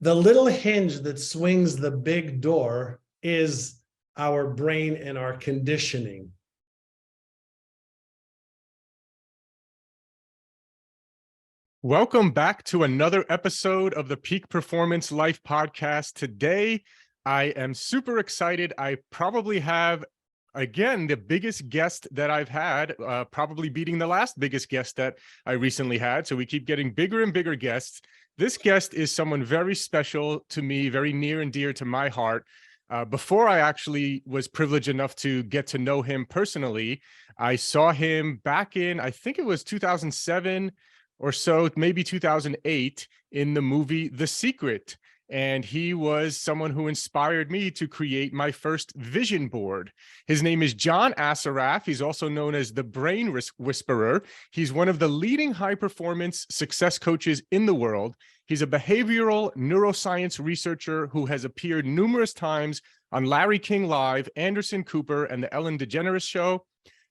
The little hinge that swings the big door is our brain and our conditioning. Welcome back to another episode of the Peak Performance Life podcast. Today, I am super excited. I probably have, again, the biggest guest that I've had, probably beating the last biggest guest that I recently had. So we keep getting bigger and bigger guests. This guest is someone very special to me, very near and dear to my heart. Before I actually was privileged enough to get to know him personally, I saw him back in, I think it was 2007 or so, maybe 2008, in the movie The Secret. And he was someone who inspired me to create my first vision board. His name is John Assaraf. He's also known as the Brain Whisperer. He's one of the leading high-performance success coaches in the world. He's a behavioral neuroscience researcher who has appeared numerous times on Larry King Live, Anderson Cooper, and the Ellen DeGeneres Show.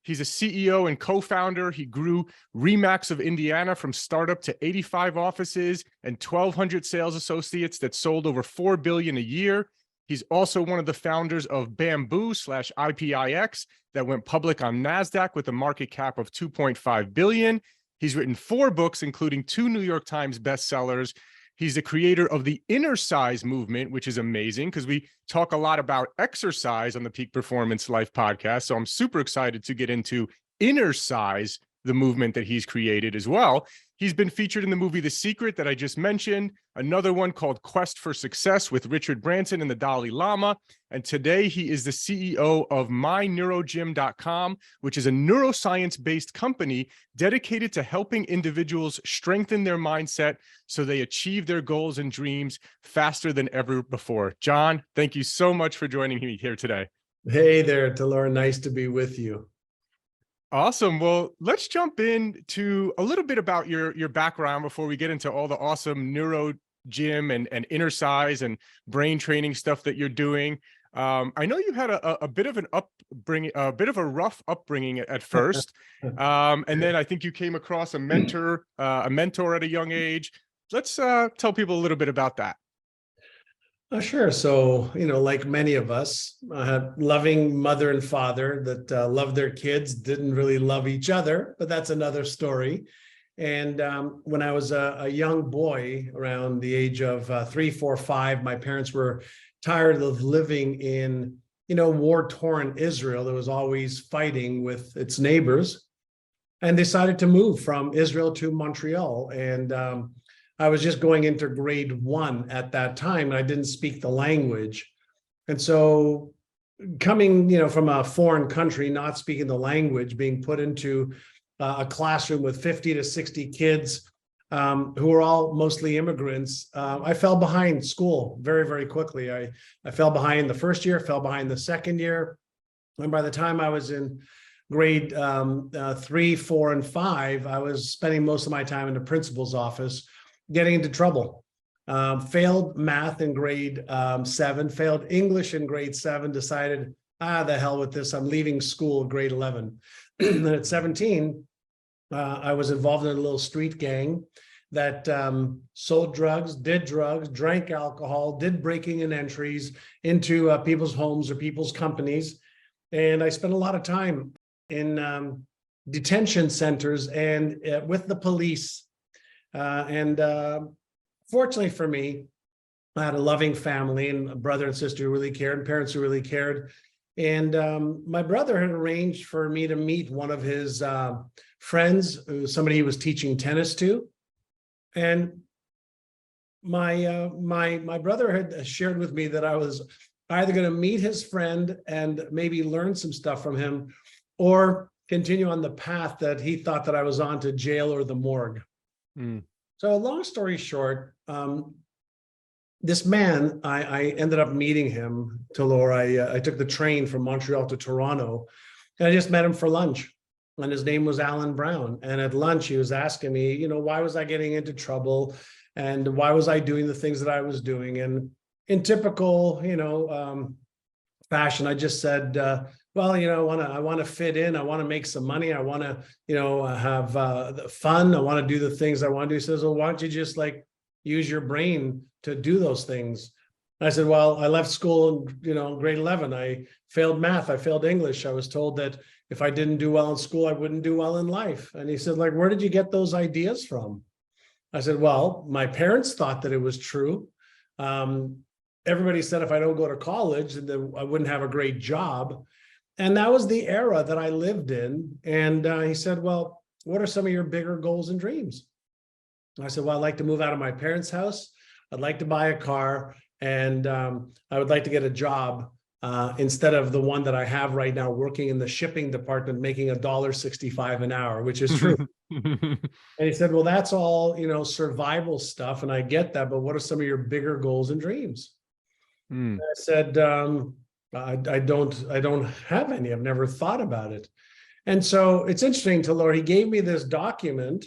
He's a CEO and co-founder. He grew Remax of Indiana from startup to 85 offices and 1,200 sales associates that sold over $4 billion a year. He's also one of the founders of Bamboo/IPIX that went public on NASDAQ with a market cap of $2.5 billion. He's written 4 books, including 2 New York Times bestsellers. He's the creator of the INNERCISES movement, which is amazing because we talk a lot about exercise on the Peak Performance Life podcast. So I'm super excited to get into INNERCISES, the movement that he's created as well. He's been featured in the movie The Secret that I just mentioned, another one called Quest for Success with Richard Branson and the Dalai Lama. And today he is the CEO of myneurogym.com, which is a neuroscience-based company dedicated to helping individuals strengthen their mindset so they achieve their goals and dreams faster than ever before. John, thank you so much for joining me here today. Hey there, Talora. Nice to be with you. Awesome. Well, let's jump into a little bit about your background before we get into all the awesome neuro gym and INNERCISES and brain training stuff that you're doing. I know you had a bit of an upbringing, a bit of a rough upbringing at first, and then I think you came across a mentor at a young age. Let's tell people a little bit about that. Sure. So, like many of us, I had loving mother and father that loved their kids, didn't really love each other, but that's another story. And when I was a young boy, around the age of 3, 4, 5, my parents were tired of living in, war-torn Israel that was always fighting with its neighbors, and decided to move from Israel to Montreal. And I was just going into grade 1 at that time, and I didn't speak the language. And so coming, from a foreign country, not speaking the language, being put into a classroom with 50 to 60 kids who were all mostly immigrants, I fell behind school very, very quickly. I fell behind the first year, fell behind the second year. And by the time I was in grade 3, 4, and 5, I was spending most of my time in the principal's office, getting into trouble. Failed math in grade 7, failed English in grade 7, decided, the hell with this, I'm leaving school, grade 11. And at 17, I was involved in a little street gang that sold drugs, did drugs, drank alcohol, did breaking and entries into people's homes or people's companies. And I spent a lot of time in detention centers and with the police. And fortunately for me, I had a loving family and a brother and sister who really cared, and parents who really cared. And my brother had arranged for me to meet one of his friends, somebody he was teaching tennis to. And my brother had shared with me that I was either going to meet his friend and maybe learn some stuff from him, or continue on the path that he thought that I was on to jail or the morgue. So long story short, this man, I ended up meeting him, Talora. I took the train from Montreal to Toronto, and I just met him for lunch. And his name was Alan Brown. And at lunch, he was asking me, why was I getting into trouble? And why was I doing the things that I was doing? And in typical, fashion, I just said, well, I want to fit in. I want to make some money. I want to, have fun. I want to do the things I want to do. He says, well, why don't you just use your brain to do those things. I said, well, I left school in, grade 11. I failed math. I failed English. I was told that if I didn't do well in school, I wouldn't do well in life. And he said, like, where did you get those ideas from? I said, well, my parents thought that it was true. Everybody said if I don't go to college, then I wouldn't have a great job. And that was the era that I lived in. And he said, well, what are some of your bigger goals and dreams? I said, well, I'd like to move out of my parents' house. I'd like to buy a car. And I would like to get a job instead of the one that I have right now, working in the shipping department, making $1.65 an hour, which is true. And he said, well, that's all, survival stuff. And I get that. But what are some of your bigger goals and dreams? I said, I don't have any. I've never thought about it. And so it's interesting to Laura. He gave me this document,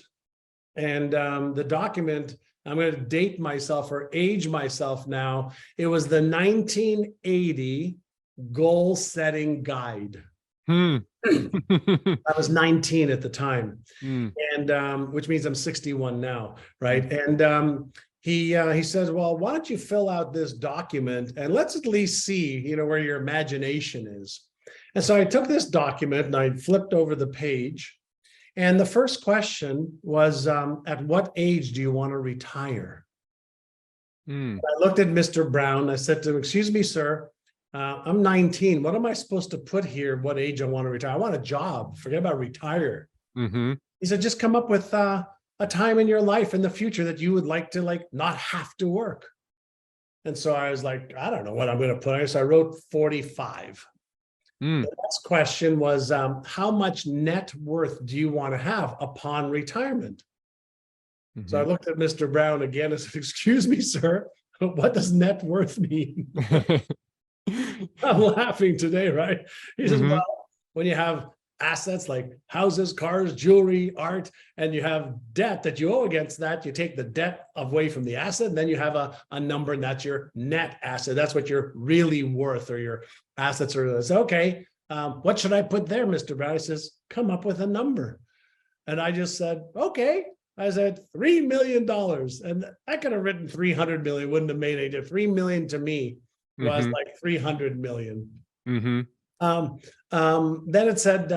and the document, I'm going to date myself or age myself now. It was the 1980 goal setting guide. I was 19 at the time, and which means I'm 61 now, right? And he says, well, why don't you fill out this document and let's at least see, where your imagination is. And so I took this document and I flipped over the page. And the first question was, at what age do you want to retire? I looked at Mr. Brown. I said to him, excuse me, sir, I'm 19. What am I supposed to put here? What age I want to retire? I want a job. Forget about retire. He said, just come up with a time in your life in the future that you would like to not have to work. And so I was like, I don't know what I'm going to put. So I wrote 45. The next question was, how much net worth do you want to have upon retirement? So I looked at Mr. Brown again and said, excuse me, sir, what does net worth mean? I'm laughing today, right? He says, well, when you have assets like houses, cars, jewelry, art, and you have debt that you owe against that, you take the debt away from the asset, and then you have a number, and that's your net asset. That's what you're really worth, or your assets are. So, okay, what should I put there, Mr. Brown? He says, come up with a number. And I just said, okay. I said, $3 million. And I could have written 300 million, wouldn't have made any difference. 3 million to me was like 300 million. Then it said,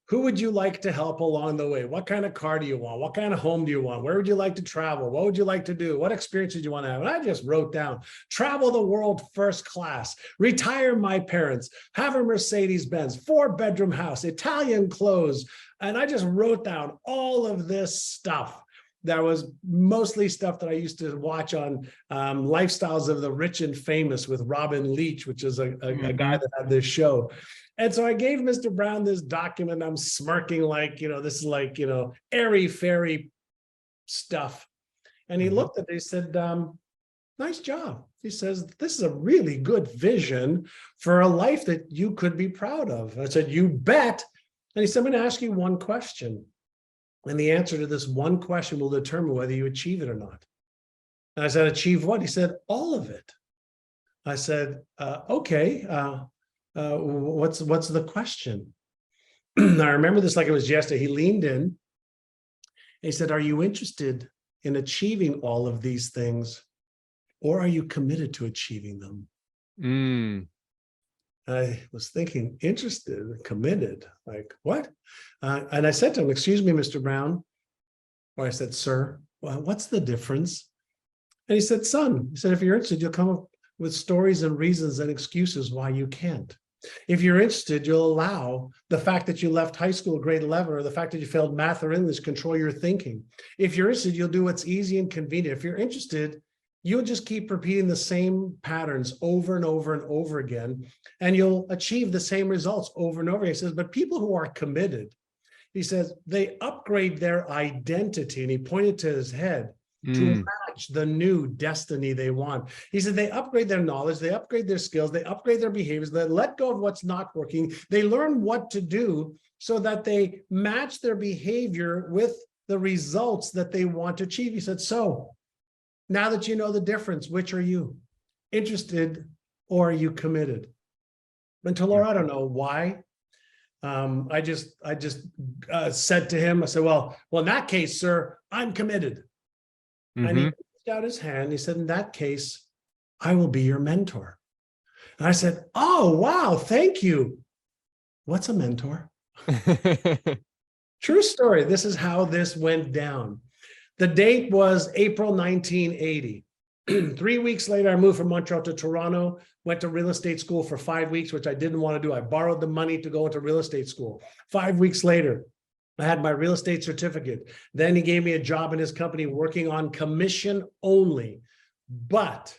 who would you like to help along the way? What kind of car do you want? What kind of home do you want? Where would you like to travel? What would you like to do? What experiences do you want to have? And I just wrote down, travel the world first class, retire my parents, have a Mercedes-Benz, 4-bedroom house, Italian clothes. And I just wrote down all of this stuff. That was mostly stuff that I used to watch on Lifestyles of the Rich and Famous with Robin Leach, which is a guy that had this show. And so I gave Mr. Brown this document. I'm smirking like, this is like, airy-fairy stuff. And he looked at it, he said, nice job. He says, this is a really good vision for a life that you could be proud of. I said, you bet. And he said, I'm going to ask you one question. And the answer to this one question will determine whether you achieve it or not. And I said, achieve what? He said, all of it. I said, okay, what's the question? I remember this like it was yesterday. He leaned in and he said, are you interested in achieving all of these things, or are you committed to achieving them? I was thinking, interested, committed, like what? And I said to him, excuse me, Mr. Brown, or I said, sir, well, what's the difference? And he said, son, he said, if you're interested, you'll come up with stories and reasons and excuses why you can't. If you're interested, you'll allow the fact that you left high school grade 11, or the fact that you failed math or English, control your thinking. If you're interested, you'll do what's easy and convenient. If you're interested, you'll just keep repeating the same patterns over and over and over again, and you'll achieve the same results over and over again. He says, but people who are committed, he says, they upgrade their identity, and he pointed to his head, to match the new destiny they want. He said, they upgrade their knowledge, they upgrade their skills, they upgrade their behaviors, they let go of what's not working, they learn what to do so that they match their behavior with the results that they want to achieve. He said, so now that you know the difference, which are you? Interested, or are you committed? And to Laura, I don't know why. I just said to him, I said, well, in that case, sir, I'm committed. I need reached out his hand. He said, in that case, I will be your mentor. And I said, oh, wow, thank you. What's a mentor? True story. This is how this went down. The date was April 1980. 3 weeks later, I moved from Montreal to Toronto, went to real estate school for 5 weeks, which I didn't want to do. I borrowed the money to go into real estate school. 5 weeks later, I had my real estate certificate. Then he gave me a job in his company working on commission only. But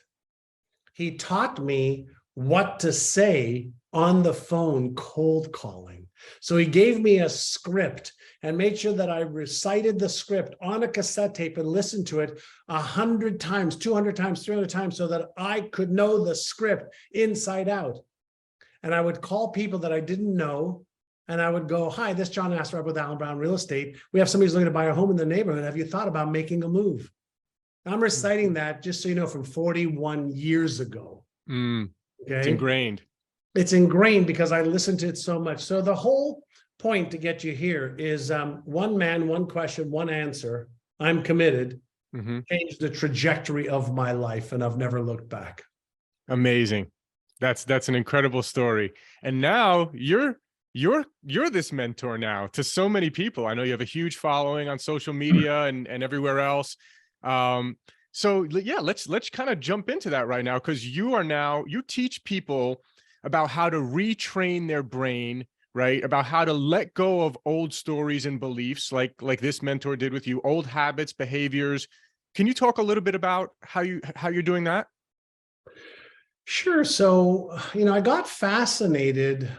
he taught me what to say on the phone cold calling. So he gave me a script and made sure that I recited the script on a cassette tape and listened to it 100 times, 200 times, 300 times, so that I could know the script inside out. And I would call people that I didn't know, and I would go, hi, this is John Assaraf with Allen Brown Real Estate. We have somebody who's looking to buy a home in the neighborhood. Have you thought about making a move? I'm reciting that, just so you know, from 41 years ago. Okay? It's ingrained. It's ingrained because I listened to it so much. So the whole point to get you here is one man, one question, one answer. I'm committed. Changed the trajectory of my life, and I've never looked back. Amazing. That's an incredible story. And now you're this mentor now to so many people. I know you have a huge following on social media and everywhere else. So yeah, let's kind of jump into that right now, because you teach people about how to retrain their brain, right? About how to let go of old stories and beliefs, like this mentor did with you, old habits, behaviors. Can you talk a little bit about how you're doing that? Sure. So, I got fascinated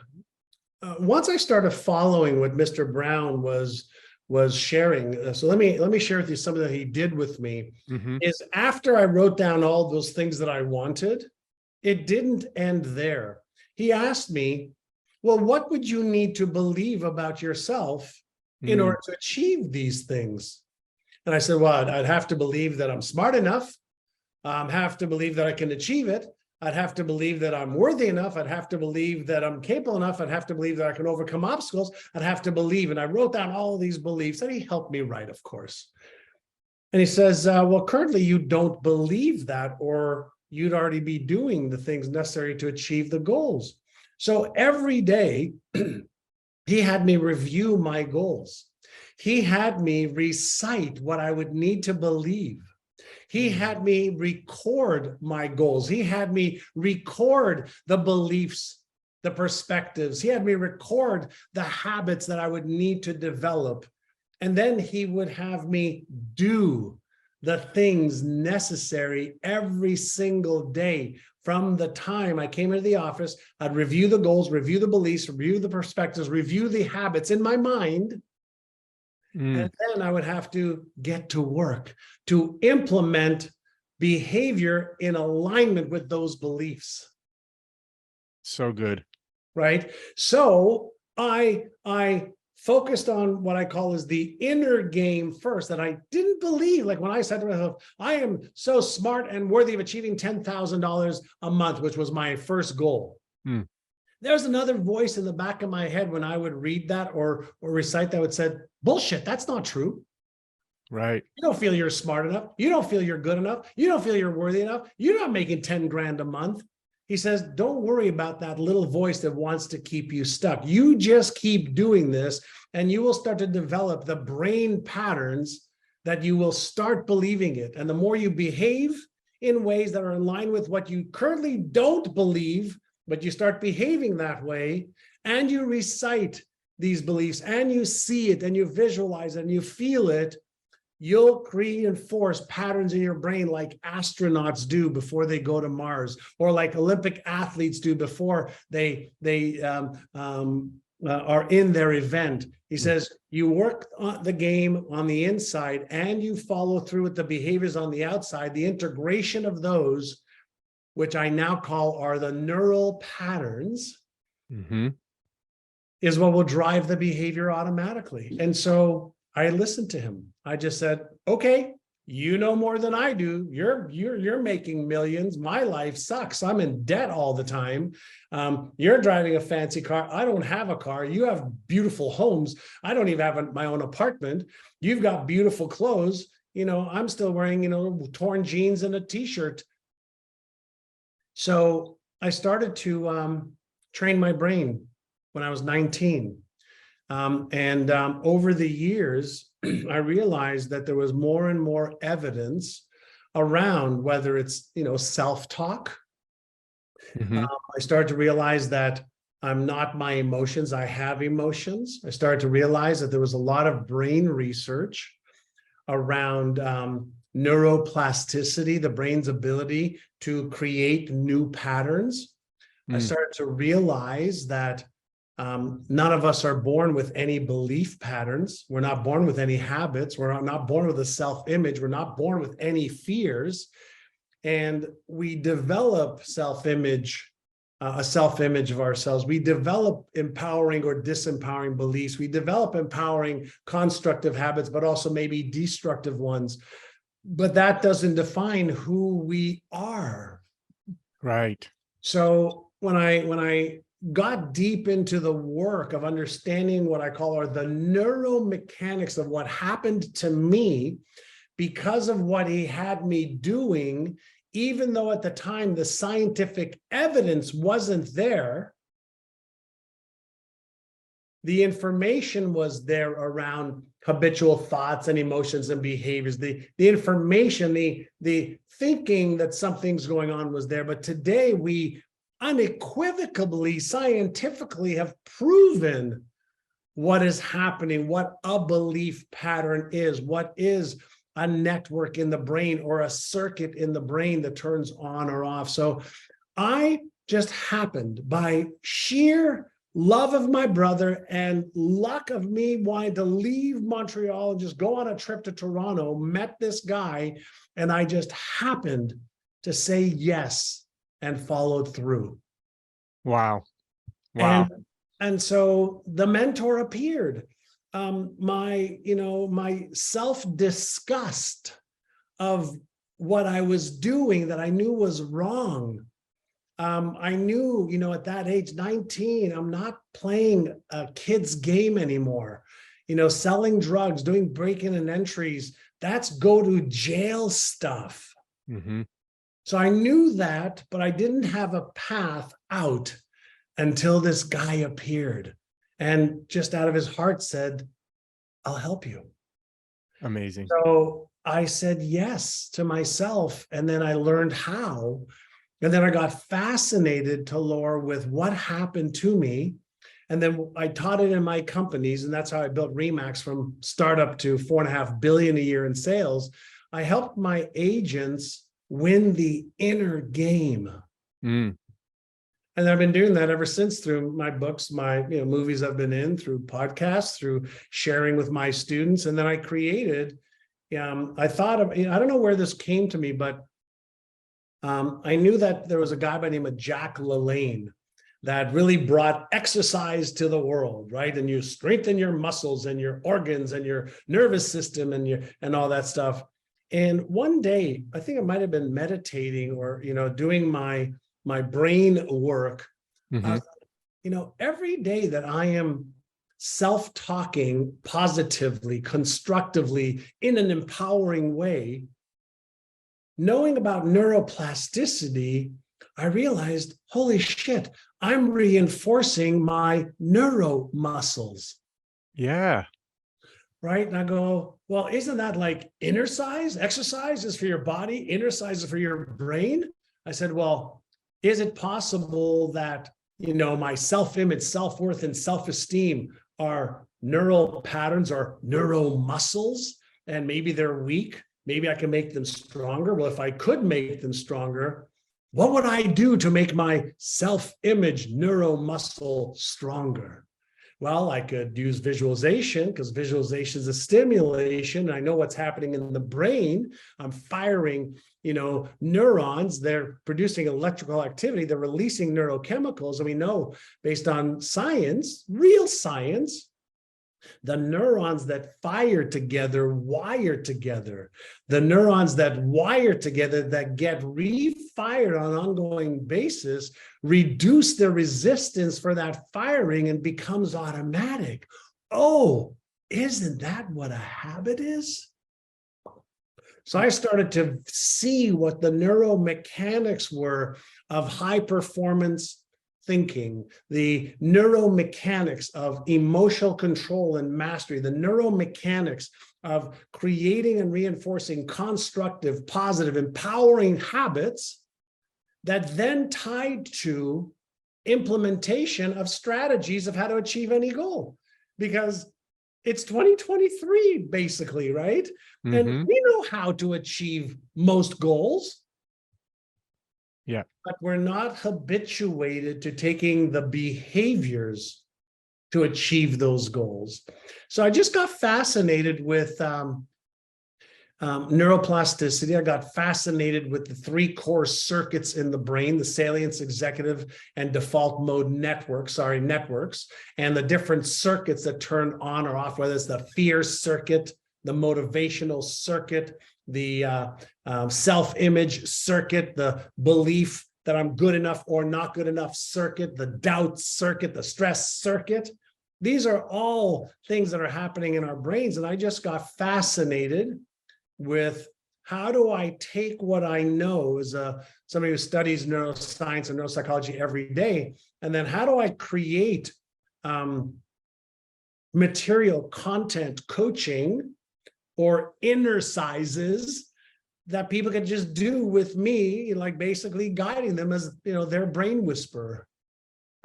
once I started following what Mr. Brown was sharing. So let me share with you something that he did with me. Is after I wrote down all those things that I wanted, it didn't end there. He asked me, well, what would you need to believe about yourself in order to achieve these things? And I said, well, I'd have to believe that I'm smart enough. Have to believe that I can achieve it. I'd have to believe that I'm worthy enough. I'd have to believe that I'm capable enough. I'd have to believe that I can overcome obstacles. I'd have to believe. And I wrote down all of these beliefs, and he helped me write, of course. And he says, well, currently you don't believe that, or you'd already be doing the things necessary to achieve the goals. So every day he had me review my goals. He had me recite what I would need to believe. He had me record my goals. He had me record the beliefs, the perspectives. He had me record the habits that I would need to develop. And then he would have me do the things necessary every single day. From the time I came into the office, I'd review the goals, review the beliefs, review the perspectives, review the habits in my mind. And then I would have to get to work to implement behavior in alignment with those beliefs. So good. Right? So I focused on what I call is the inner game first, that I didn't believe. Like when I said to myself, I am so smart and worthy of achieving $10,000 a month, which was my first goal. There's another voice in the back of my head when I would read that or recite that would say, bullshit, that's not true. Right. You don't feel you're smart enough. You don't feel you're good enough. You don't feel you're worthy enough. You're not making 10 grand a month. He says, don't worry about that little voice that wants to keep you stuck. You just keep doing this, and you will start to develop the brain patterns that you will start believing it. And the more you behave in ways that are in line with what you currently don't believe, but you start behaving that way, and you recite these beliefs, and you see it, and you visualize it, and you feel it, you'll reinforce patterns in your brain like astronauts do before they go to Mars, or like Olympic athletes do before they are in their event. He says, you work on the game on the inside, and you follow through with the behaviors on the outside. The integration of those, which I now call are the neural patterns, is what will drive the behavior automatically. And so I listened to him. I just said, okay, you know more than I do. You're making millions. My life sucks. I'm in debt all the time. You're driving a fancy car. I don't have a car. You have beautiful homes. I don't even have my own apartment. You've got beautiful clothes. I'm still wearing, torn jeans and a t-shirt. So I started to train my brain when I was 19. Over the years, I realized that there was more and more evidence around whether it's, self-talk. Mhm. I started to realize that I'm not my emotions. I have emotions. I started to realize that there was a lot of brain research around neuroplasticity, the brain's ability to create new patterns. I Mm. started to realize that none of us are born with any belief patterns. We're not born with any habits. We're not born with a self-image. We're not born with any fears. And we develop a self-image of ourselves. We develop empowering or disempowering beliefs. We develop empowering constructive habits, but also maybe destructive ones. But that doesn't define who we are. Right. So when I got deep into the work of understanding what I call the neuromechanics of what happened to me because of what he had me doing, even though at the time the scientific evidence wasn't there, the information was there around habitual thoughts and emotions and behaviors. The information, the thinking that something's going on was there. But today we unequivocally, scientifically have proven what is happening, what a belief pattern is, what is a network in the brain or a circuit in the brain that turns on or off. So I just happened, by sheer love of my brother and luck of me wanting to leave Montreal and just go on a trip to Toronto, met this guy, and I just happened to say yes and followed through. Wow. Wow. And so the mentor appeared. My self-disgust of what I was doing that I knew was wrong. I knew, at that age, 19, I'm not playing a kid's game anymore. Selling drugs, doing break-in and entries, that's go to jail stuff. Mhm. So I knew that, but I didn't have a path out until this guy appeared and just out of his heart said, I'll help you. Amazing. So I said yes to myself, and then I learned how. And then I got fascinated, to Laura, with what happened to me. And then I taught it in my companies, and that's how I built Remax from startup to 4.5 billion a year in sales. I helped my agents win the inner game. Mm. And I've been doing that ever since, through my books, my movies I've been in, through podcasts, through sharing with my students. And then I created, I thought of, I don't know where this came to me, but I knew that there was a guy by the name of Jack LaLanne that really brought exercise to the world, right? And you strengthen your muscles and your organs and your nervous system and all that stuff. And one day, I think I might have been meditating or doing my brain work. Mhm. Every day that I am self-talking positively, constructively, in an empowering way, knowing about neuroplasticity, I realized, holy shit, I'm reinforcing my neuromuscles. Yeah. Right? And I go, well, isn't that like innercise? Exercise is for your body, innercise is for your brain. I said, well, is it possible that, my self-image, self-worth, and self-esteem are neural patterns or neuromuscles, and maybe they're weak? Maybe I can make them stronger. Well, if I could make them stronger, what would I do to make my self-image neuromuscle stronger? Well, I could use visualization, because visualization is a stimulation. I know what's happening in the brain. I'm firing, neurons. They're producing electrical activity. They're releasing neurochemicals. And we know, based on science, real science, the neurons that fire together wire together. The neurons that wire together that get refired on an ongoing basis reduce their resistance for that firing and becomes automatic. Oh, isn't that what a habit is? So I started to see what the neuromechanics were of high performance thinking, the neuromechanics of emotional control and mastery, the neuromechanics of creating and reinforcing constructive, positive, empowering habits that then tied to implementation of strategies of how to achieve any goal. Because it's 2023, basically, right? And we know how to achieve most goals. Yeah. But we're not habituated to taking the behaviors to achieve those goals. So I just got fascinated with neuroplasticity. I got fascinated with the three core circuits in the brain, the salience, executive, and default mode networks, and the different circuits that turn on or off, whether it's the fear circuit, the motivational circuit, the self-image circuit, the belief that I'm good enough or not good enough circuit, the doubt circuit, the stress circuit. These are all things that are happening in our brains. And I just got fascinated with how do I take what I know as somebody who studies neuroscience and neuropsychology every day, and then how do I create material, content, coaching, or innercises that people can just do with me, like basically guiding them as, you know, their brain whisperer.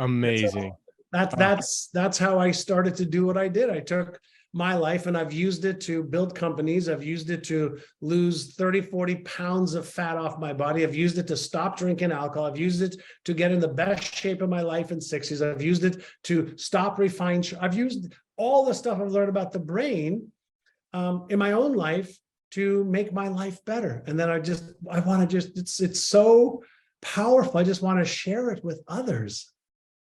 Amazing. That's how I started to do what I did. I took my life and I've used it to build companies. I've used it to lose 30, 40 pounds of fat off my body. I've used it to stop drinking alcohol. I've used it to get in the best shape of my life in 60s. I've used it to stop refined. I've used all the stuff I've learned about the brain in my own life to make my life better. And then I want to it's so powerful. I just want to share it with others.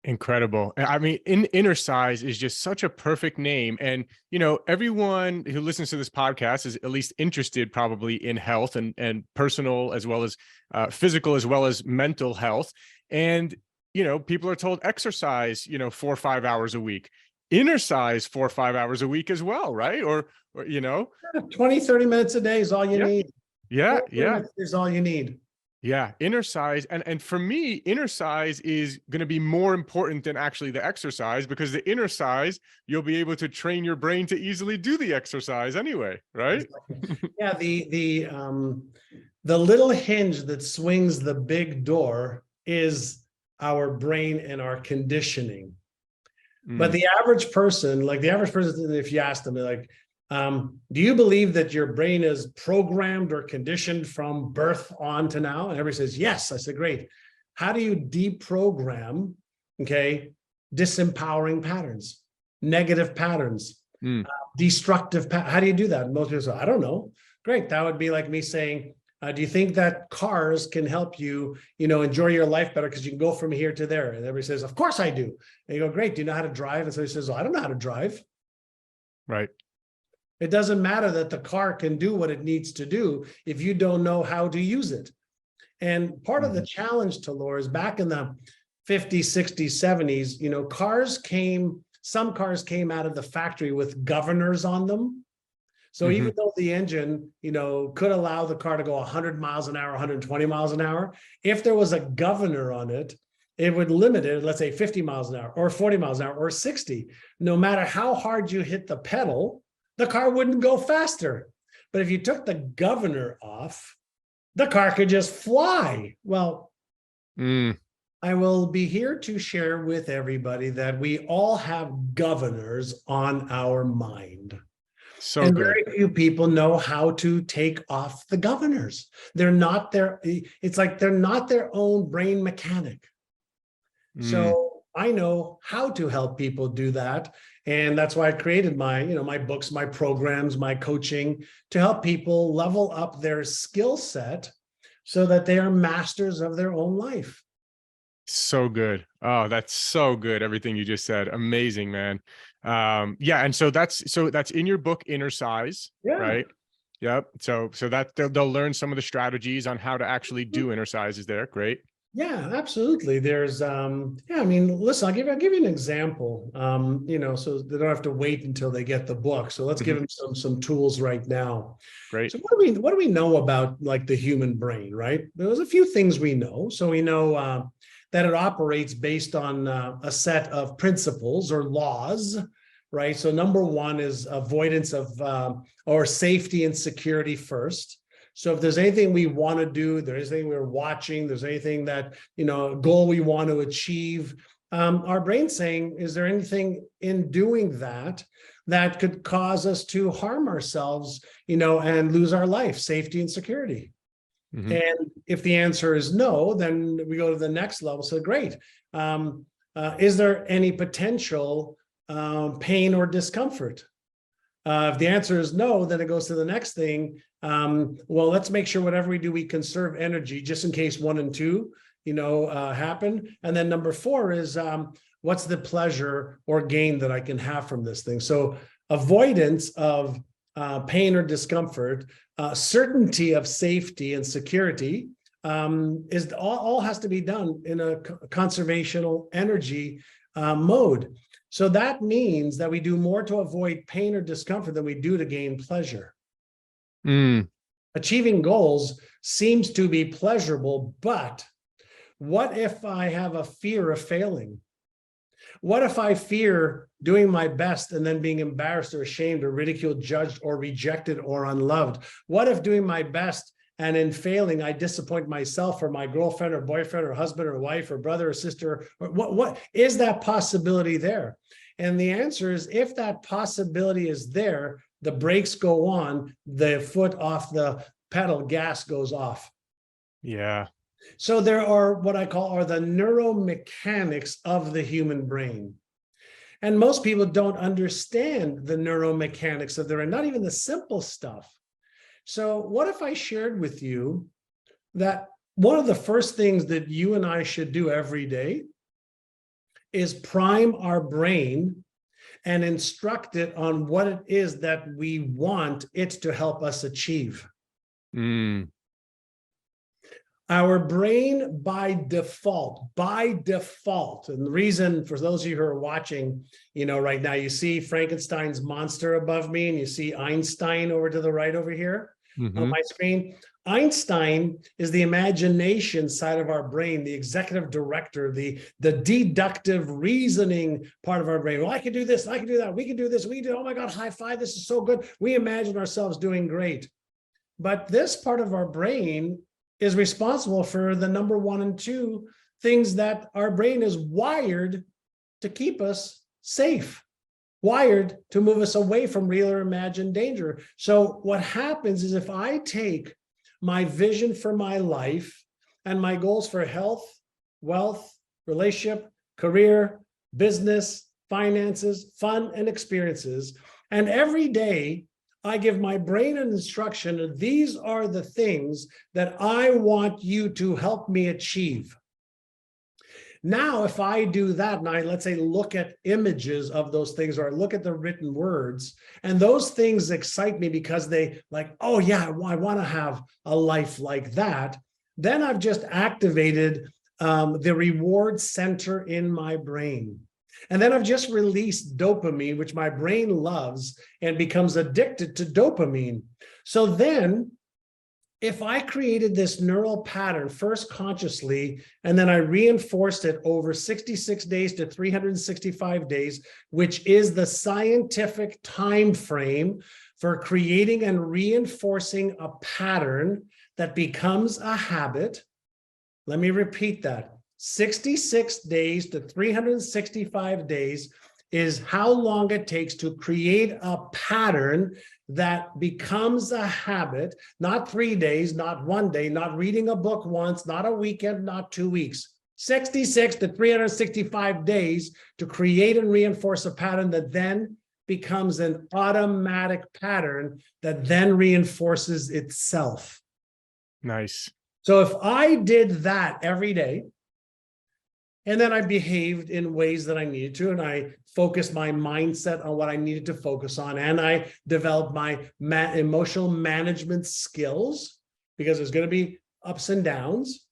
Incredible. I mean, INNERCISES is just such a perfect name. And, you know, everyone who listens to this podcast is at least interested probably in health and personal as well as physical as well as mental health. And, you know, people are told exercise, you know, 4 or 5 hours a week, INNERCISE 4 or 5 hours a week as well, right? Or you know, 20, 30 minutes a day is all you need. Yeah. Yeah. Is all you need. Yeah, INNERCISE. And for me, INNERCISE is going to be more important than actually the exercise, because the INNERCISE, you'll be able to train your brain to easily do the exercise anyway, right? Yeah, the little hinge that swings the big door is our brain and our conditioning. But the average person, if you ask them, like, do you believe that your brain is programmed or conditioned from birth on to now? And everybody says, yes. I said, great. How do you deprogram, disempowering patterns, negative patterns, destructive patterns? How do you do that? And most people say, I don't know. Great. That would be like me saying, do you think that cars can help you, enjoy your life better because you can go from here to there? And everybody says, of course I do. And you go, great. Do you know how to drive? And so he says, well, I don't know how to drive. Right. It doesn't matter that the car can do what it needs to do if you don't know how to use it. And part of the challenge to Laura is back in the 50s, 60s, 70s, some cars came out of the factory with governors on them. So even though the engine, could allow the car to go 100 miles an hour, 120 miles an hour, if there was a governor on it, it would limit it, let's say 50 miles an hour or 40 miles an hour or 60. No matter how hard you hit the pedal, the car wouldn't go faster. But if you took the governor off, the car could just fly. Well, I will be here to share with everybody that we all have governors on our mind. And very few people know how to take off the governors. It's like they're not their own brain mechanic. So I know how to help people do that. And that's why I created my books, my programs, my coaching to help people level up their skill set so that they are masters of their own life. So good. Oh, that's so good. Everything you just said. Amazing, man. Yeah. And so that's in your book, INNERCISE, right? Yep. So that they'll learn some of the strategies on how to actually do INNERCISES there. Great. Yeah, absolutely. There's yeah, I mean, listen, I'll give you an example. So they don't have to wait until they get the book. So let's give Mhm. them some tools right now. Great. So what do we know about like the human brain, right? There's a few things we know. So we know that it operates based on a set of principles or laws, right? So number one is avoidance of or safety and security first. So if there's anything we want to do, there's anything we're watching, there's anything that, a goal we want to achieve, our brain's saying, is there anything in doing that that could cause us to harm ourselves, and lose our life, safety and security? Mhm. And if the answer is no, then we go to the next level. So great. Is there any potential pain or discomfort? If the answer is no, then it goes to the next thing. Well, let's make sure whatever we do, we conserve energy just in case 1 and 2, happen. And then number 4 is what's the pleasure or gain that I can have from this thing? So avoidance of pain or discomfort, certainty of safety and security is all has to be done in a conservational energy mode. So that means that we do more to avoid pain or discomfort than we do to gain pleasure. Mm. Achieving goals seems to be pleasurable, but what if I have a fear of failing? What if I fear doing my best and then being embarrassed or ashamed or ridiculed, judged or rejected or unloved? What if doing my best and in failing, I disappoint myself or my girlfriend or boyfriend or husband or wife or brother or sister? Or what is that possibility there? And the answer is, if that possibility is there, the brakes go on, the foot off the pedal, gas goes off. Yeah. So there are what I call are the neuromechanics of the human brain. And most people don't understand the neuromechanics of their brain, not even the simple stuff. So what if I shared with you that one of the first things that you and I should do every day is prime our brain and instruct it on what it is that we want it to help us achieve. Mm. Our brain by default, and the reason for those of you who are watching, right now, you see Frankenstein's monster above me and you see Einstein over to the right over here on my screen. Einstein is the imagination side of our brain, the executive director, the deductive reasoning part of our brain. Well, I can do this, I can do that, we can do this, we can do, oh my God, high five, this is so good. We imagine ourselves doing great. But this part of our brain is responsible for the number 1 and 2 things that our brain is wired to keep us safe, wired to move us away from real or imagined danger. So what happens is, if I take my vision for my life and my goals for health, wealth, relationship, career, business, finances, fun, and experiences, and every day I give my brain an instruction, these are the things that I want you to help me achieve. Now, if I do that and I, let's say, look at images of those things, or I look at the written words, and those things excite me because they like, oh yeah, I want to have a life like that, then I've just activated the reward center in my brain. And then I've just released dopamine, which my brain loves and becomes addicted to dopamine. So then, if I created this neural pattern first consciously, and then I reinforced it over 66 days to 365 days, which is the scientific time frame for creating and reinforcing a pattern that becomes a habit. Let me repeat that. 66 days to 365 days is how long it takes to create a pattern that becomes a habit, not 3 days, not 1 day, not reading a book once, not a weekend, not 2 weeks. 66 to 365 days to create and reinforce a pattern that then becomes an automatic pattern that then reinforces itself. Nice. So if I did that every day, and then I behaved in ways that I needed to, and I focused my mindset on what I needed to focus on, and I developed my emotional management skills, because there's going to be ups and downs.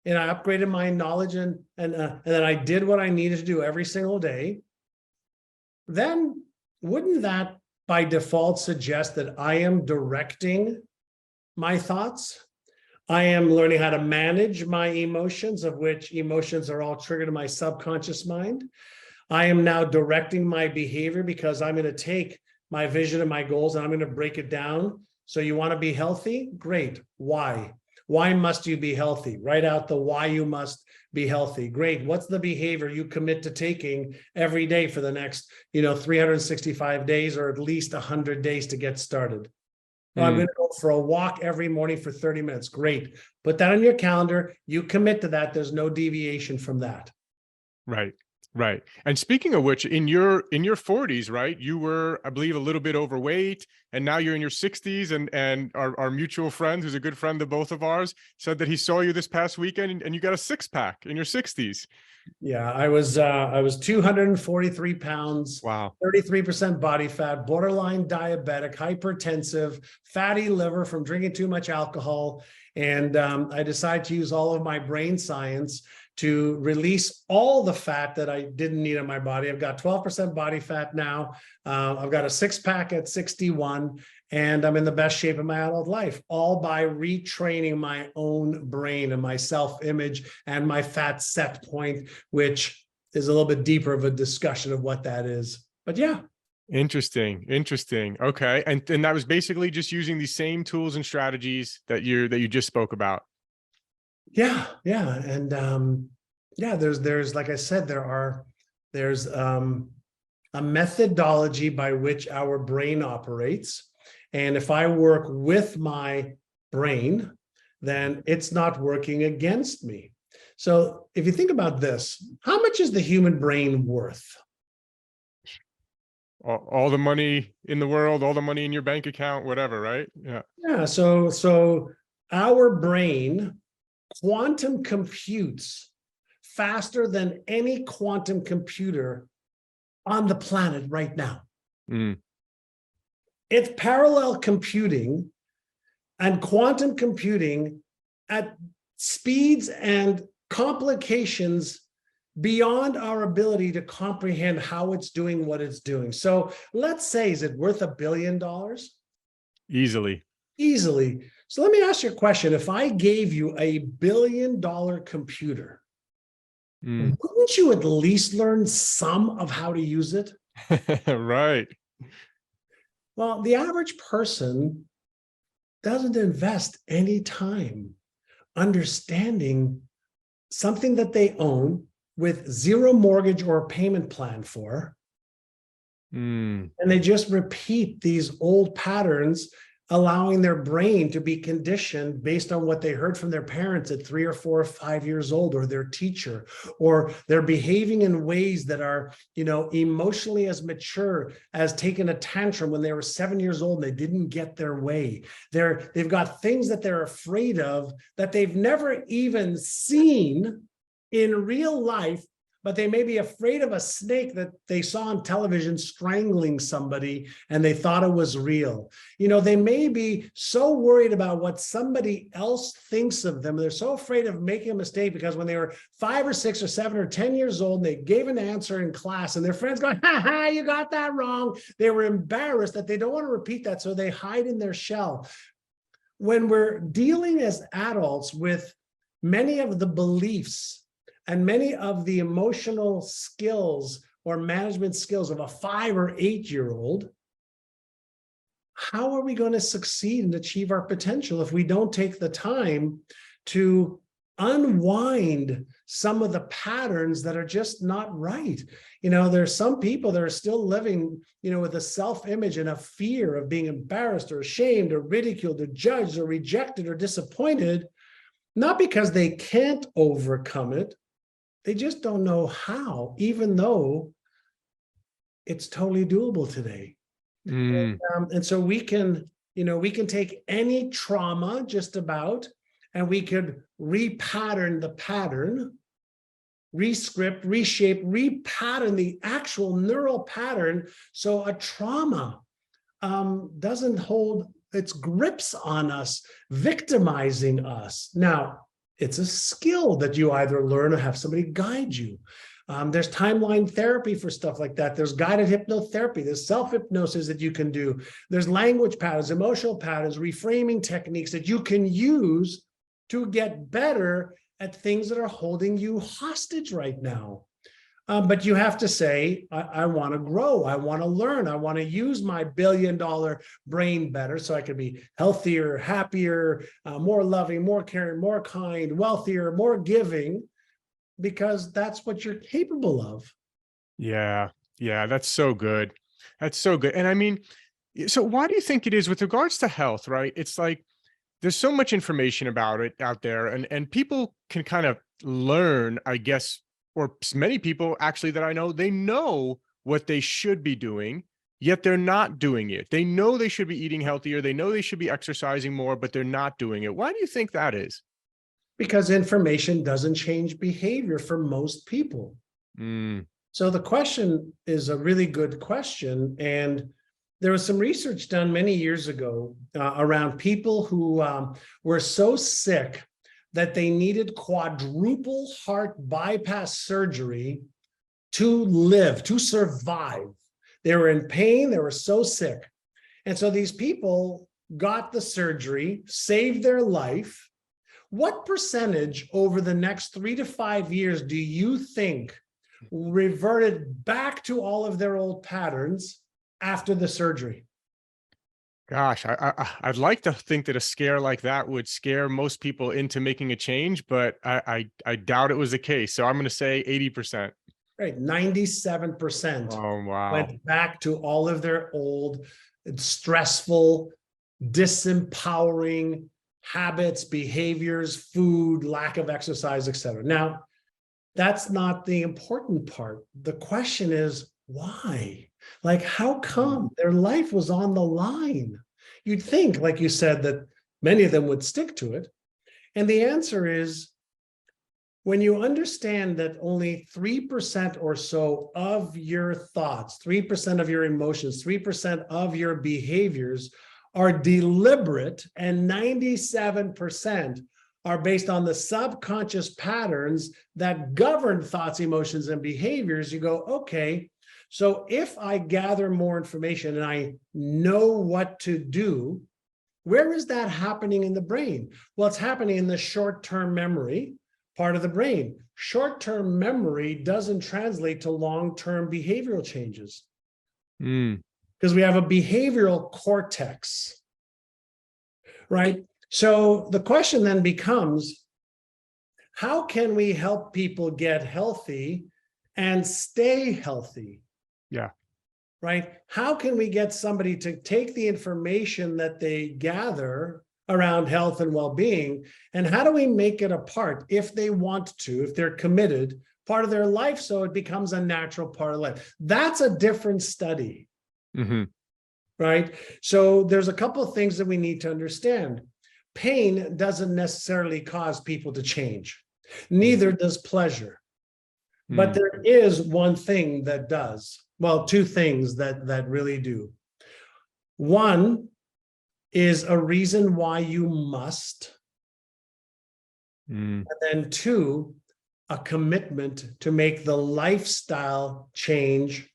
and I upgraded my knowledge and then I did what I needed to do every single day, then wouldn't that by default suggest that I am directing my thoughts? I am learning how to manage my emotions, of which emotions are all triggered in my subconscious mind. I am now directing my behavior because I'm going to take my vision and my goals and I'm going to break it down. So you want to be healthy? Great. Why? Why must you be healthy? Write out the why you must be healthy. Great. What's the behavior you commit to taking every day for the next, 365 days or at least 100 days to get started? I'm going to go for a walk every morning for 30 minutes. Great. Put that on your calendar. You commit to that. There's no deviation from that. Right. Right. And speaking of which, in your 40s, right, you were, I believe, a little bit overweight, and now you're in your 60s. And our mutual friend, who's a good friend of both of ours, said that he saw you this past weekend and you got a 6-pack in your 60s. Yeah, I was 243 pounds. Wow. 33% body fat, borderline diabetic, hypertensive, fatty liver from drinking too much alcohol. And I decided to use all of my brain science to release all the fat that I didn't need in my body. I've got 12% body fat now. I've got a 6-pack at 61, and I'm in the best shape of my adult life, all by retraining my own brain and my self-image and my fat set point, which is a little bit deeper of a discussion of what that is. But yeah. Interesting. Okay. And that was basically just using the same tools and strategies that you just spoke about. Yeah. And there's like I said, there's a methodology by which our brain operates. And if I work with my brain, then it's not working against me. So if you think about this, how much is the human brain worth? All the money in the world, all the money in your bank account, whatever, right? Yeah. Yeah. So our brain quantum computes faster than any quantum computer on the planet right now. It's parallel computing and quantum computing at speeds and complications beyond our ability to comprehend how it's doing what it's doing. So let's say, is it worth $1 billion? Easily. So let me ask you a question. If I gave you $1 billion computer, wouldn't you at least learn some of how to use it? Right. Well, the average person doesn't invest any time understanding something that they own with zero mortgage or payment plan for. And they just repeat these old patterns, allowing their brain to be conditioned based on what they heard from their parents at 3 or 4 or 5 years old, or their teacher, or they're behaving in ways that are, emotionally as mature as taking a tantrum when they were 7 years old and they didn't get their way. They've got things that they're afraid of that they've never even seen in real life, but they may be afraid of a snake that they saw on television strangling somebody and they thought it was real. They may be so worried about what somebody else thinks of them. They're so afraid of making a mistake because when they were 5 or 6 or 7 or 10 years old, and they gave an answer in class and their friends going, ha, you got that wrong. They were embarrassed that they don't want to repeat that. So they hide in their shell. When we're dealing as adults with many of the beliefs and many of the emotional skills or management skills of a 5 or 8-year-old, how are we going to succeed and achieve our potential if we don't take the time to unwind some of the patterns that are just not right? There's some people that are still living, with a self-image and a fear of being embarrassed or ashamed or ridiculed or judged or rejected or disappointed, not because they can't overcome it. They just don't know how, even though it's totally doable today. And so we can take any trauma just about, and we could repattern the pattern, rescript, reshape, repattern the actual neural pattern so a trauma doesn't hold its grips on us, victimizing us. Now, It's a skill that you either learn or have somebody guide you. There's timeline therapy for stuff like that. There's guided hypnotherapy. There's self-hypnosis that you can do. There's language patterns, emotional patterns, reframing techniques that you can use to get better at things that are holding you hostage right now. But you have to say, I want to grow. I want to learn. I want to use my billion-dollar brain better so I can be healthier, happier, more loving, more caring, more kind, wealthier, more giving, because that's what you're capable of. Yeah. Yeah. That's so good. That's so good. And I mean, so why do you think it is with regards to health, right? It's like there's so much information about it out there, and people can kind of learn, I guess, or many people actually that I know, they know what they should be doing, yet they're not doing it. They know they should be eating healthier. They know they should be exercising more, but they're not doing it. Why do you think that is? Because information doesn't change behavior for most people. Mm, So the question is a really good question. And there was some research done many years ago around people who were so sick that they needed quadruple heart bypass surgery to live, to survive. They were in pain, they were so sick. And so these people got the surgery, saved their life. What percentage over the next 3 to 5 years do you think reverted back to all of their old patterns after the surgery? gosh, I'd like to think that a scare like that would scare most people into making a change, but I doubt it was the case. So I'm going to say 80%. Right, 97% Oh, wow. went back to all of their old, stressful, disempowering habits, behaviors, food, lack of exercise, etc. Now, that's not the important part. The question is, why? Like, how come their life was on the line? You'd think, like you said, that many of them would stick to it. And the answer is, when you understand that only 3% or so of your thoughts, 3% of your emotions, 3% of your behaviors are deliberate, and 97% are based on the subconscious patterns that govern thoughts, emotions, and behaviors, you go, okay, so if I gather more information and I know what to do, where is that happening in the brain? Well, it's happening in the short-term memory part of the brain. Short-term memory doesn't translate to long-term behavioral changes because we have a behavioral cortex, right? So the question then becomes, how can we help people get healthy and stay healthy? Yeah. Right? How can we get somebody to take the information that they gather around health and well-being, and how do we make it a part, if they want to, if they're committed, part of their life, so it becomes a natural part of life? That's a different study, right? So there's a couple of things that we need to understand. Pain doesn't necessarily cause people to change. Neither does pleasure. But there is one thing that does. Well, two things that really do. One is a reason why you must. And then two, a commitment to make the lifestyle change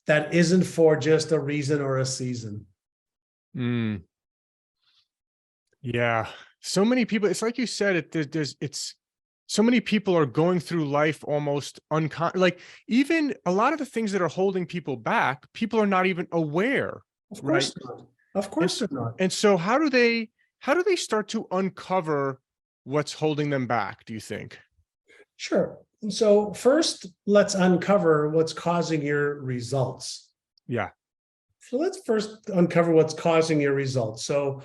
that isn't for just a reason or a season. Yeah. So many people, it's like you said, it's so many people are going through life almost like even a lot of the things that are holding people back, people are not even aware. Of course not. Of course they're not. And so how do they start to uncover what's holding them back, do you think? Sure. So first, let's uncover what's causing your results. Yeah. So let's first uncover what's causing your results. So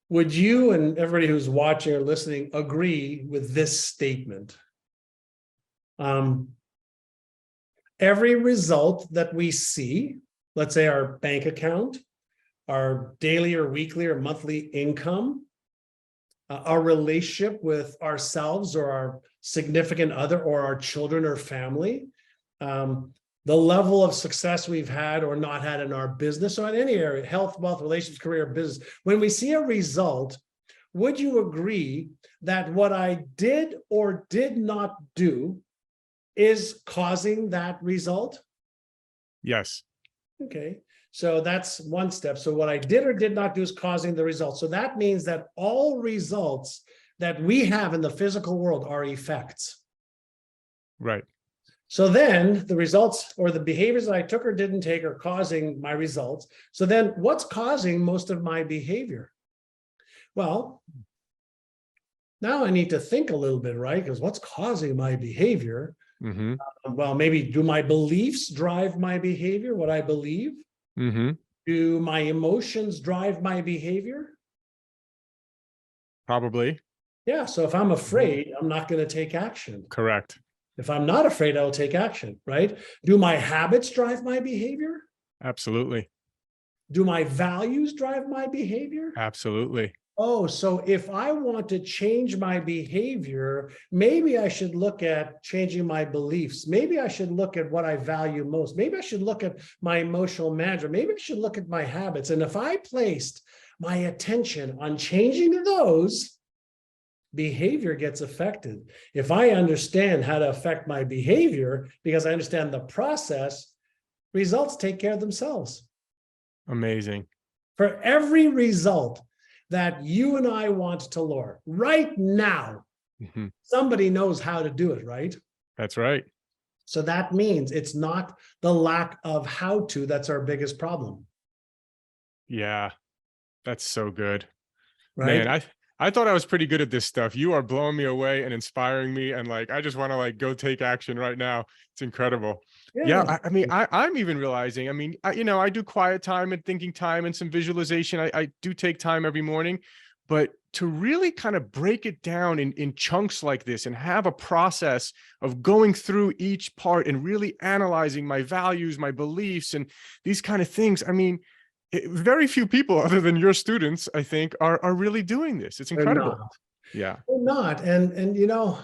would you and everybody who's watching or listening agree with this statement? Every result that we see, let's say our bank account, our daily or weekly or monthly income, our relationship with ourselves or our significant other or our children or family, the level of success we've had or not had in our business or in any area, health, wealth, relationships, career, business. When we see a result, would you agree that what I did or did not do is causing that result? Yes. Okay, so that's one step. So what I did or did not do is causing the result. So that means that all results that we have in the physical world are effects. Right. So then the results or the behaviors that I took or didn't take are causing my results. So then what's causing most of my behavior? Well, now I need to think a little bit, right? Because what's causing my behavior? Mm-hmm. Well, maybe do my beliefs drive my behavior, what I believe? Mm-hmm. Do my emotions drive my behavior? Probably. Yeah, so if I'm afraid, I'm not going to take action. Correct. If I'm not afraid, I'll take action, right? Do my habits drive my behavior? Absolutely. Do my values drive my behavior? Absolutely. Oh, so if I want to change my behavior, maybe I should look at changing my beliefs. Maybe I should look at what I value most. Maybe I should look at my emotional management. Maybe I should look at my habits. And if I placed my attention on changing those, behavior gets affected. If I understand how to affect my behavior, because I understand the process, results take care of themselves. Amazing. For every result that you and I want to lower right now, Mm-hmm. somebody knows how to do it, right? That's right. So that means it's not the lack of how to that's our biggest problem, Yeah. That's so good. right? Man, I thought I was pretty good at this stuff. You are blowing me away and inspiring me. And like, I just want to like go take action right now. It's incredible. Yeah. Yeah. I mean, I'm even realizing, I mean, I do quiet time and thinking time and some visualization. I do take time every morning, but to really kind of break it down in chunks like this and have a process of going through each part and really analyzing my values, my beliefs, and these kind of things. I mean, very few people other than your students, I think, are really doing this. It's They're incredible. not. Yeah. They're not. And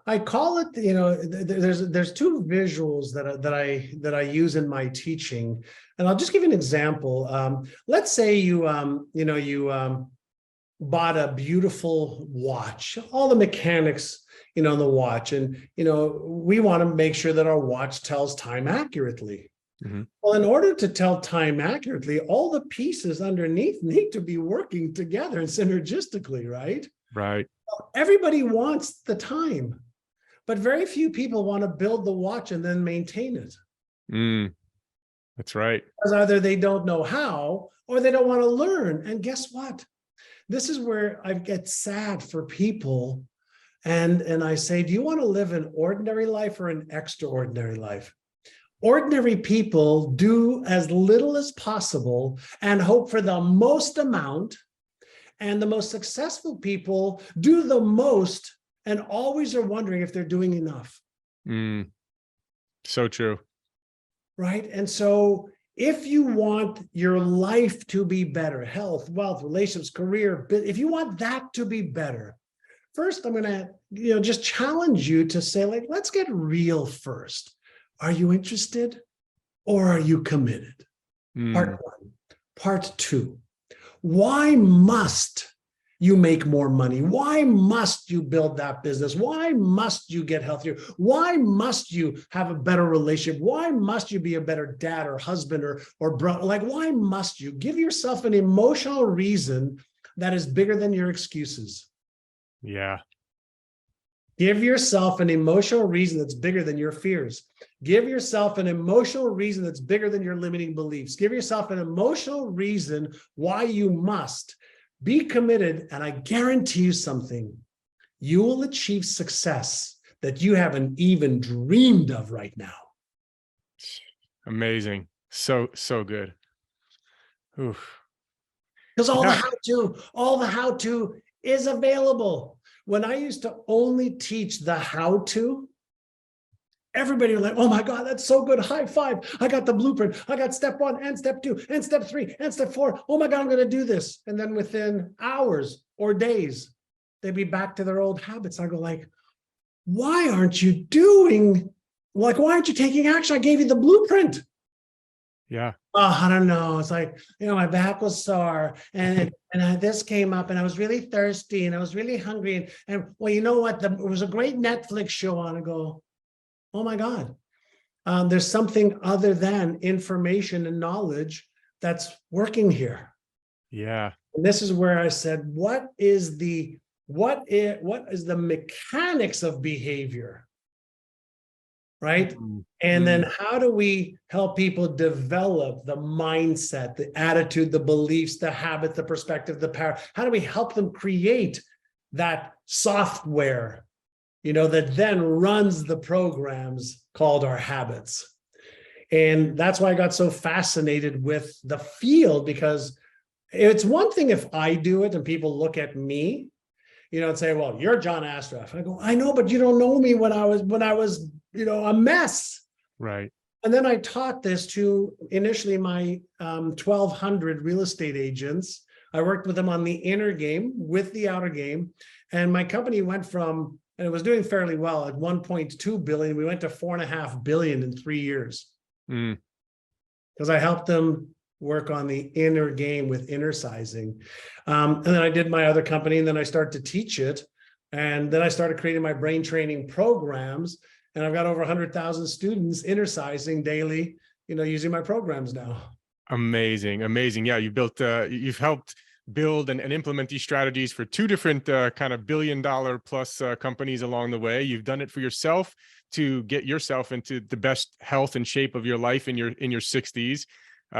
I call it, there's two visuals that I use in my teaching, and I'll just give you an example. Let's say you bought a beautiful watch, all the mechanics, in the watch, and we want to make sure that our watch tells time accurately. Mm-hmm. Well, in order to tell time accurately, all the pieces underneath need to be working together and synergistically, right? Right. Everybody wants the time, but very few people want to build the watch and then maintain it. That's right. Because either they don't know how or they don't want to learn. And guess what? This is where I get sad for people. And I say, do you want to live an ordinary life or an extraordinary life? Ordinary people do as little as possible and hope for the most amount. And the most successful people do the most and always are wondering if they're doing enough. So true. Right? And so if you want your life to be better, health, wealth, relationships, career, if you want that to be better, first I'm going to, just challenge you to say, like, let's get real first. Are you interested or are you committed? Part one. Part two. Why must you make more money? Why must you build that business? Why must you get healthier? Why must you have a better relationship? Why must you be a better dad or husband or brother? Like, why must you? Give yourself an emotional reason that is bigger than your excuses. Yeah. Give yourself an emotional reason that's bigger than your fears. Give yourself an emotional reason that's bigger than your limiting beliefs. Give yourself an emotional reason why you must be committed. And I guarantee you something, you will achieve success that you haven't even dreamed of right now. Amazing. So good. Oof. Because all the how-to is available. When I used to only teach the how-to, everybody was like, oh my God, that's so good. High five. I got the blueprint. I got step 1 and step 2 and step 3 and step 4. Oh my God, I'm going to do this. And then within hours or days, they'd be back to their old habits. I go like, why aren't you taking action? I gave you the blueprint. Yeah. Oh, I don't know. It's like, my back was sore and this came up and I was really thirsty and I was really hungry. And well, you know what? It was a great Netflix show on. I go, oh my God. There's something other than information and knowledge that's working here. Yeah. And this is where I said, what is the mechanics of behavior? Right? And then how do we help people develop the mindset, the attitude, the beliefs, the habit, the perspective, the power? How do we help them create that software, that then runs the programs called our habits? And that's why I got so fascinated with the field, because it's one thing if I do it and people look at me, and say, well, you're John Assaraf. I go, I know, but you don't know me when I was a mess. Right. And then I taught this to initially my 1,200 real estate agents. I worked with them on the inner game with the outer game. And my company went from, and it was doing fairly well at 1.2 billion. We went to 4.5 billion in 3 years. Because I helped them work on the inner game with innercising. And then I did my other company, and then I started to teach it. And then I started creating my brain training programs. And I've got over 100,000 students innercising daily, using my programs now. Amazing. Amazing. Yeah. You've helped build and implement these strategies for 2 different kind of billion-dollar plus companies along the way. You've done it for yourself to get yourself into the best health and shape of your life in your 60s,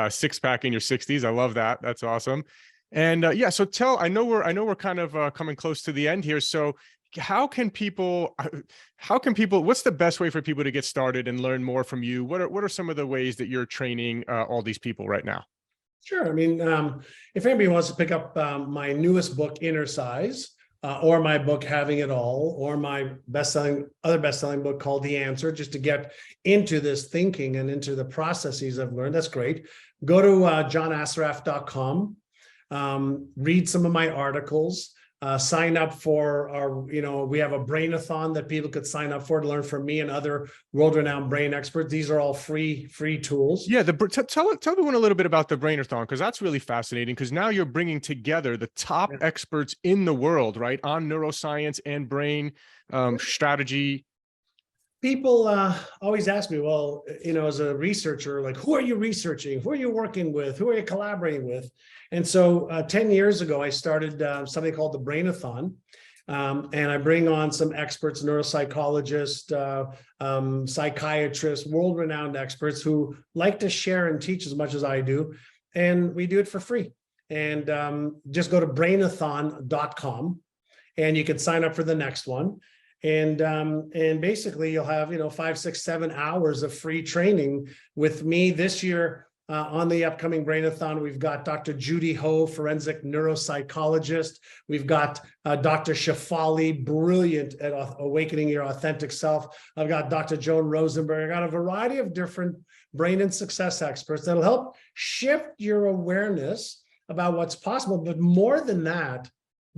six-pack in your 60s. I love that. That's awesome. And yeah, so I know we're kind of coming close to the end here. So how can people, what's the best way for people to get started and learn more from you? What are some of the ways that you're training all these people right now? Sure. I mean, if anybody wants to pick up my newest book, Innercise, or my book, Having It All, or my other best-selling book called The Answer, just to get into this thinking and into the processes I've learned, that's great. Go to johnassaraf.com, read some of my articles, sign up for our, we have a brain-a-thon that people could sign up for to learn from me and other world-renowned brain experts. These are all free tools. Yeah, tell everyone a little bit about the brain-a-thon, because that's really fascinating, because now you're bringing together the top experts in the world, right, on neuroscience and brain strategy. People always ask me, well, as a researcher, like, who are you researching? Who are you working with? Who are you collaborating with? And so 10 years ago, I started something called the brain-a-thon. And I bring on some experts, neuropsychologists, psychiatrists, world-renowned experts who like to share and teach as much as I do. And we do it for free. And just go to brain-a-thon.com and you can sign up for the next one. And basically you'll have, 5, 6, 7 hours of free training with me this year. On the upcoming brain-a-thon, we've got Dr. Judy Ho, forensic neuropsychologist. We've got Dr. Shafali, brilliant at awakening your authentic self. I've got Dr. Joan Rosenberg. I got a variety of different brain and success experts that'll help shift your awareness about what's possible. But more than that,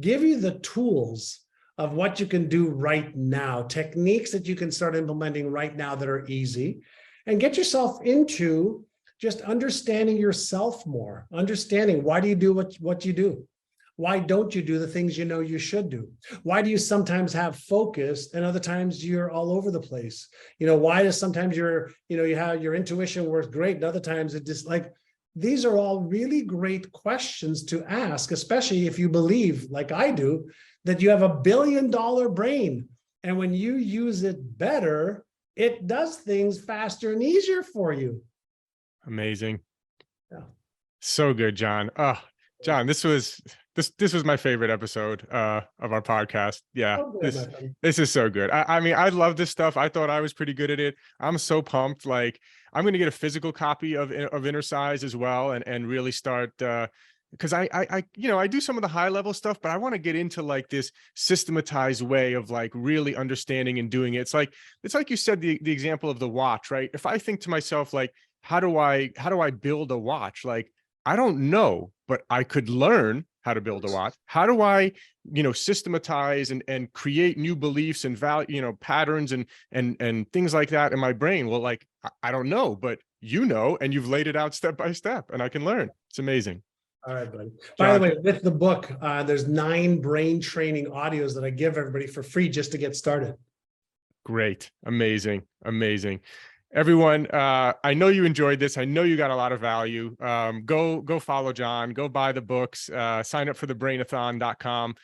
give you the tools of what you can do right now, techniques that you can start implementing right now that are easy, and get yourself into just understanding yourself more, understanding why do you do what you do? Why don't you do the things you know you should do? Why do you sometimes have focus and other times you're all over the place? Why does sometimes you have your intuition works great and other times it just these are all really great questions to ask, especially if you believe, like I do, that you have a $1 billion brain. And when you use it better, it does things faster and easier for you. Amazing. Yeah. So good, John. Oh, John, this was my favorite episode of our podcast. Yeah, this is so good. I mean, I love this stuff. I thought I was pretty good at it. I'm so pumped. Like, I'm going to get a physical copy of Innercise as well, and really start because I do some of the high level stuff, but I want to get into like this systematized way of like really understanding and doing it. It's like you said, the example of the watch, right? If I think to myself, like, how do I build a watch? Like, I don't know, but I could learn how to build a watch? How do I, systematize and create new beliefs and value, patterns and things like that in my brain? Well, like, I don't know, but and you've laid it out step by step, and I can learn. It's amazing. All right, buddy. By the way, with the book, there's 9 brain training audios that I give everybody for free just to get started. Great. Amazing. Amazing. Everyone, I know you enjoyed this. I know you got a lot of value. Go follow John. Go buy the books. Sign up for the brain-a-thon.com.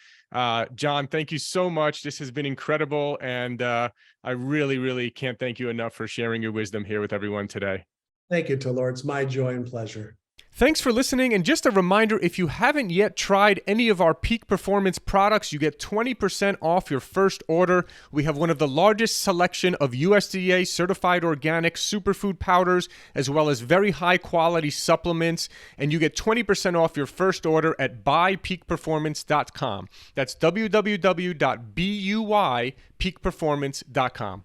John, thank you so much. This has been incredible. And I really, really can't thank you enough for sharing your wisdom here with everyone today. Thank you, Talor. It's my joy and pleasure. Thanks for listening. And just a reminder, if you haven't yet tried any of our Peak Performance products, you get 20% off your first order. We have one of the largest selection of USDA certified organic superfood powders, as well as very high quality supplements. And you get 20% off your first order at buypeakperformance.com. That's www.buypeakperformance.com.